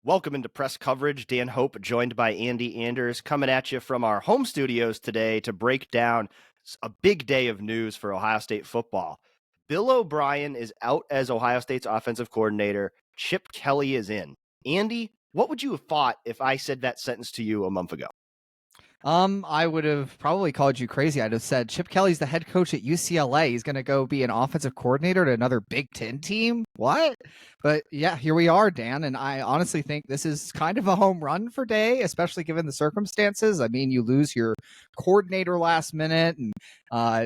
Welcome into press coverage. Dan Hope, joined by Andy Anders, coming at you from our home studios today to break down a big day of news for Ohio State football. Bill O'Brien is out as Ohio State's offensive coordinator. Chip Kelly is in. Andy, what would you have thought if I said that sentence to you a month ago? I would have probably called you crazy. I'd have said Chip Kelly's the head coach at UCLA. He's going to go be an offensive coordinator at another Big Ten team. What? But yeah, here we are, Dan. And I honestly think this is kind of a home run for Day, especially given the circumstances. I mean, you lose your coordinator last minute, and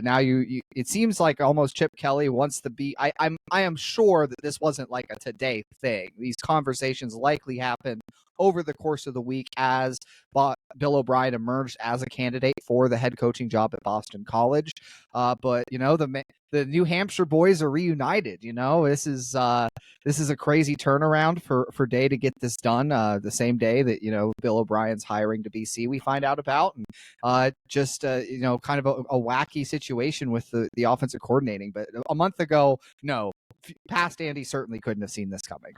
now you it seems like almost Chip Kelly wants to be. I am sure that this wasn't like a today thing. These conversations likely happened over the course of the week as Bill O'Brien emerged as a candidate for the head coaching job at Boston College. But you know, the New Hampshire boys are reunited. You know, this is a crazy turnaround for Day to get this done. The same day that Bill O'Brien's hiring to BC, we find out about, and kind of a wacky situation with the offensive coordinating. But a month ago, no, past Andy certainly couldn't have seen this coming.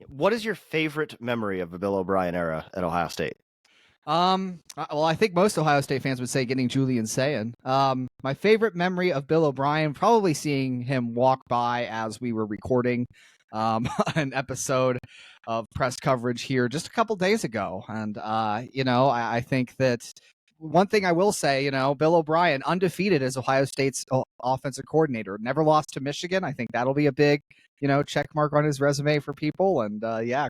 What is your favorite memory of the Bill O'Brien era at Ohio State? Well, I think most Ohio State fans would say getting Julian Sayin. My favorite memory of Bill O'Brien, probably seeing him walk by as we were recording an episode of press coverage here just a couple days ago. And, I think that one thing I will say, Bill O'Brien, undefeated as Ohio State's offensive coordinator, never lost to Michigan. I think that'll be a big, check mark on his resume for people. And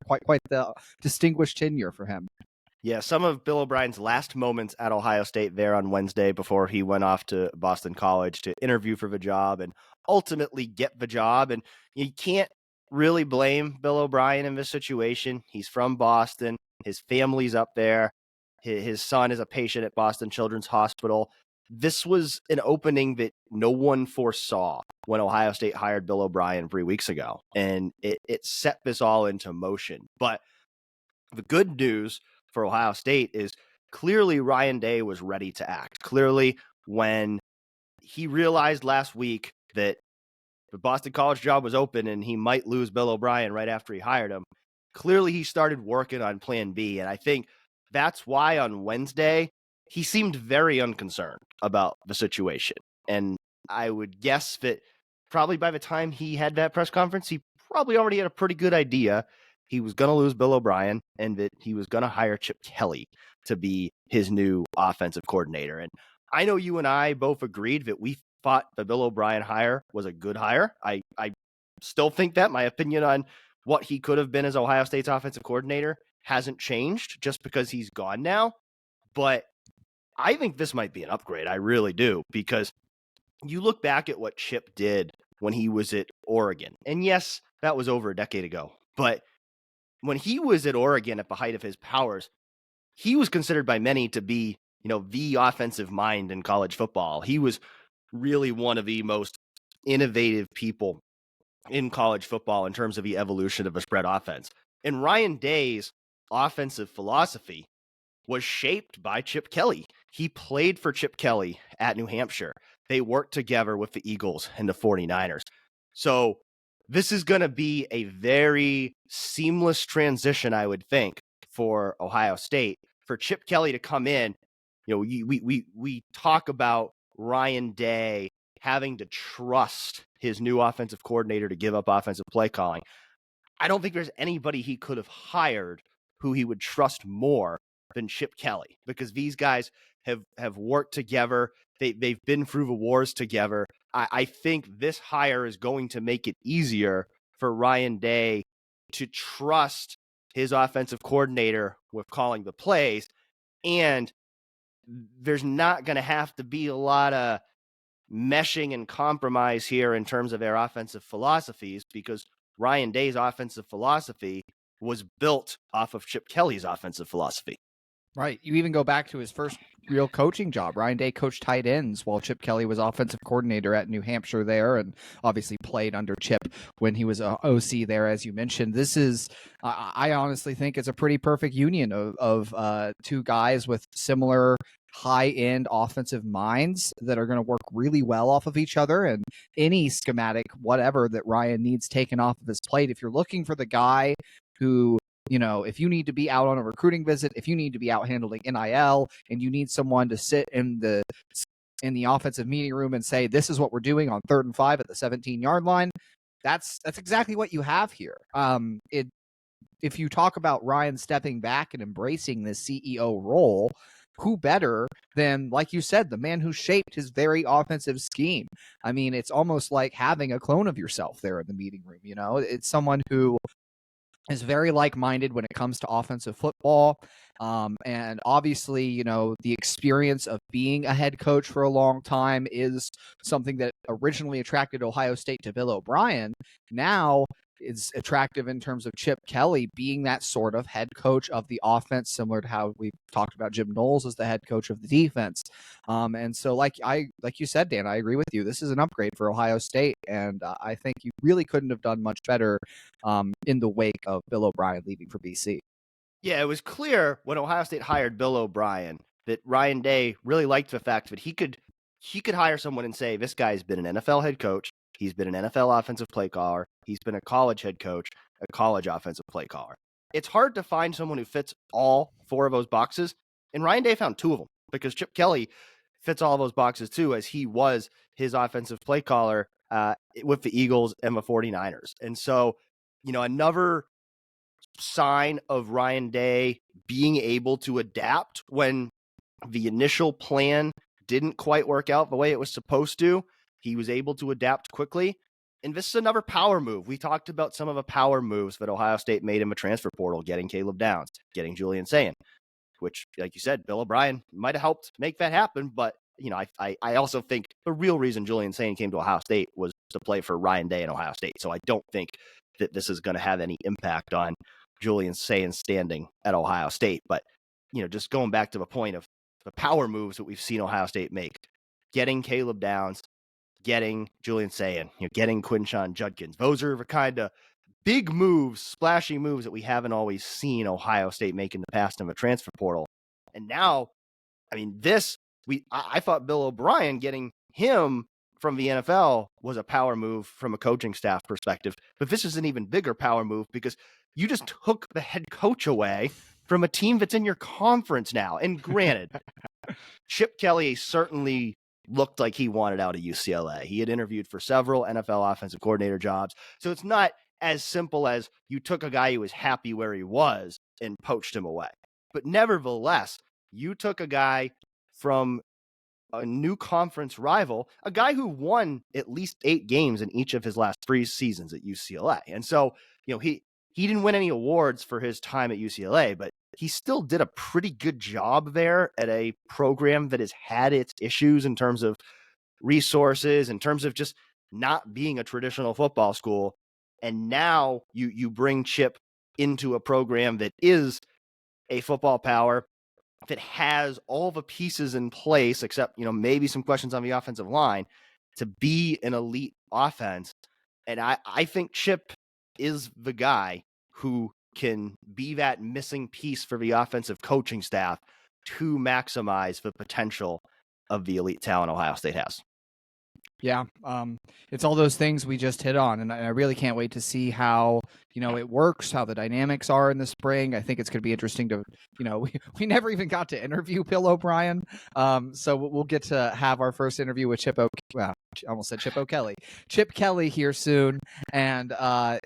quite the distinguished tenure for him. Yeah, some of Bill O'Brien's last moments at Ohio State there on Wednesday before he went off to Boston College to interview for the job and ultimately get the job. And you can't really blame Bill O'Brien in this situation. He's from Boston. His family's up there. His son is a patient at Boston Children's Hospital. This was an opening that no one foresaw when Ohio State hired Bill O'Brien 3 weeks ago. And it set this all into motion. But the good news for Ohio State is clearly Ryan Day was ready to act. Clearly, when he realized last week that the Boston College job was open and he might lose Bill O'Brien right after he hired him, clearly he started working on plan B. And I think that's why on Wednesday, he seemed very unconcerned about the situation. And I would guess that probably by the time he had that press conference, he probably already had a pretty good idea he was going to lose Bill O'Brien and that he was going to hire Chip Kelly to be his new offensive coordinator. And I know you and I both agreed that we thought the Bill O'Brien hire was a good hire. I still think that. My opinion on what he could have been as Ohio State's offensive coordinator hasn't changed just because he's gone now. But I think this might be an upgrade. I really do, because you look back at what Chip did when he was at Oregon. And yes, that was over a decade ago. But when he was at Oregon at the height of his powers, he was considered by many to be, the offensive mind in college football. He was really one of the most innovative people in college football in terms of the evolution of a spread offense. And Ryan Day's offensive philosophy was shaped by Chip Kelly. He played for Chip Kelly at New Hampshire. They worked together with the Eagles and the 49ers. So this is going to be a very seamless transition, I would think, for Ohio State. For Chip Kelly to come in, we talk about Ryan Day having to trust his new offensive coordinator to give up offensive play calling. I don't think there's anybody he could have hired who he would trust more than Chip Kelly, because these guys have worked together. They've been through the wars together. I think this hire is going to make it easier for Ryan Day to trust his offensive coordinator with calling the plays. And there's not going to have to be a lot of meshing and compromise here in terms of their offensive philosophies, because Ryan Day's offensive philosophy was built off of Chip Kelly's offensive philosophy. Right. You even go back to his first real coaching job. Ryan Day coached tight ends while Chip Kelly was offensive coordinator at New Hampshire there, and obviously played under Chip when he was OC there, as you mentioned. This is, I honestly think it's a pretty perfect union of two guys with similar high-end offensive minds that are going to work really well off of each other, and any schematic, whatever that Ryan needs taken off of his plate. If you're looking for the guy who if you need to be out on a recruiting visit, if you need to be out handling NIL, and you need someone to sit in the offensive meeting room and say, this is what we're doing on 3rd and 5 at the 17-yard line, that's exactly what you have here. If you talk about Ryan stepping back and embracing this CEO role, who better than, like you said, the man who shaped his very offensive scheme? I mean, it's almost like having a clone of yourself there in the meeting room. It's someone who is very like-minded when it comes to offensive football. And obviously, the experience of being a head coach for a long time is something that originally attracted Ohio State to Bill O'Brien. Now is attractive in terms of Chip Kelly being that sort of head coach of the offense, similar to how we talked about Jim Knowles as the head coach of the defense. And so like you said, Dan, I agree with you. This is an upgrade for Ohio State. And I think you really couldn't have done much better in the wake of Bill O'Brien leaving for BC. Yeah, it was clear when Ohio State hired Bill O'Brien that Ryan Day really liked the fact that he could hire someone and say, this guy's been an NFL head coach, he's been an NFL offensive play caller, he's been a college head coach, a college offensive play caller. It's hard to find someone who fits all 4 of those boxes, and Ryan Day found 2 of them, because Chip Kelly fits all of those boxes too, as he was his offensive play caller with the Eagles and the 49ers. And so, another sign of Ryan Day being able to adapt when the initial plan didn't quite work out the way it was supposed to. He was able to adapt quickly. And this is another power move. We talked about some of the power moves that Ohio State made in the transfer portal, getting Caleb Downs, getting Julian Sayin, which, like you said, Bill O'Brien might have helped make that happen. But, I also think the real reason Julian Sayin came to Ohio State was to play for Ryan Day in Ohio State. So I don't think that this is going to have any impact on Julian Sayin standing at Ohio State. But, just going back to the point of the power moves that we've seen Ohio State make, getting Caleb Downs, getting Julian Sayin, getting Quinshon Judkins. Those are the kind of big moves, splashy moves that we haven't always seen Ohio State make in the past in the transfer portal. And now, I thought Bill O'Brien getting him from the NFL was a power move from a coaching staff perspective. But this is an even bigger power move because you just took the head coach away from a team that's in your conference now. And granted, Chip Kelly certainly looked like he wanted out of UCLA. He had interviewed for several NFL offensive coordinator jobs. So it's not as simple as you took a guy who was happy where he was and poached him away. But nevertheless, you took a guy from a new conference rival, a guy who won at least 8 games in each of his last 3 seasons at UCLA. And so, he didn't win any awards for his time at UCLA, but he still did a pretty good job there at a program that has had its issues in terms of resources, in terms of just not being a traditional football school. And now you bring Chip into a program that is a football power, that has all the pieces in place, except, maybe some questions on the offensive line, to be an elite offense. And I think Chip is the guy who can be that missing piece for the offensive coaching staff to maximize the potential of the elite talent Ohio State has. Yeah, it's all those things we just hit on, and I really can't wait to see how it works, how the dynamics are in the spring. I think it's going to be interesting to we never even got to interview Bill O'Brien, so we'll get to have our first interview with Chip Kelly here soon, and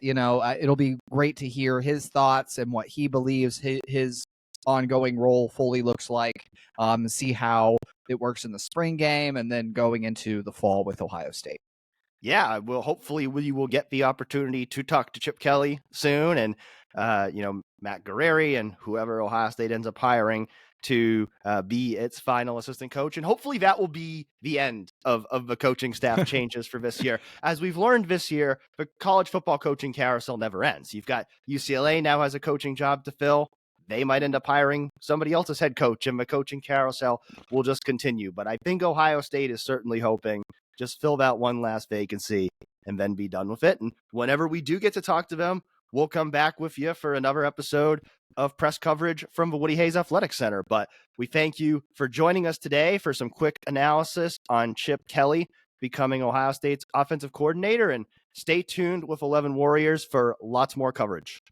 it'll be great to hear his thoughts and what he believes his ongoing role fully looks like, see how it works in the spring game and then going into the fall with Ohio State. Yeah, well, hopefully we will get the opportunity to talk to Chip Kelly soon, and Matt Guerrieri and whoever Ohio State ends up hiring to be its final assistant coach. And hopefully that will be the end of the coaching staff changes for this year. As we've learned this year, the college football coaching carousel never ends. You've got UCLA now has a coaching job to fill. They might end up hiring somebody else's head coach, and the coaching carousel will just continue. But I think Ohio State is certainly hoping just fill that one last vacancy and then be done with it. And whenever we do get to talk to them, we'll come back with you for another episode of press coverage from the Woody Hayes Athletic Center. But we thank you for joining us today for some quick analysis on Chip Kelly becoming Ohio State's offensive coordinator. And stay tuned with 11 Warriors for lots more coverage.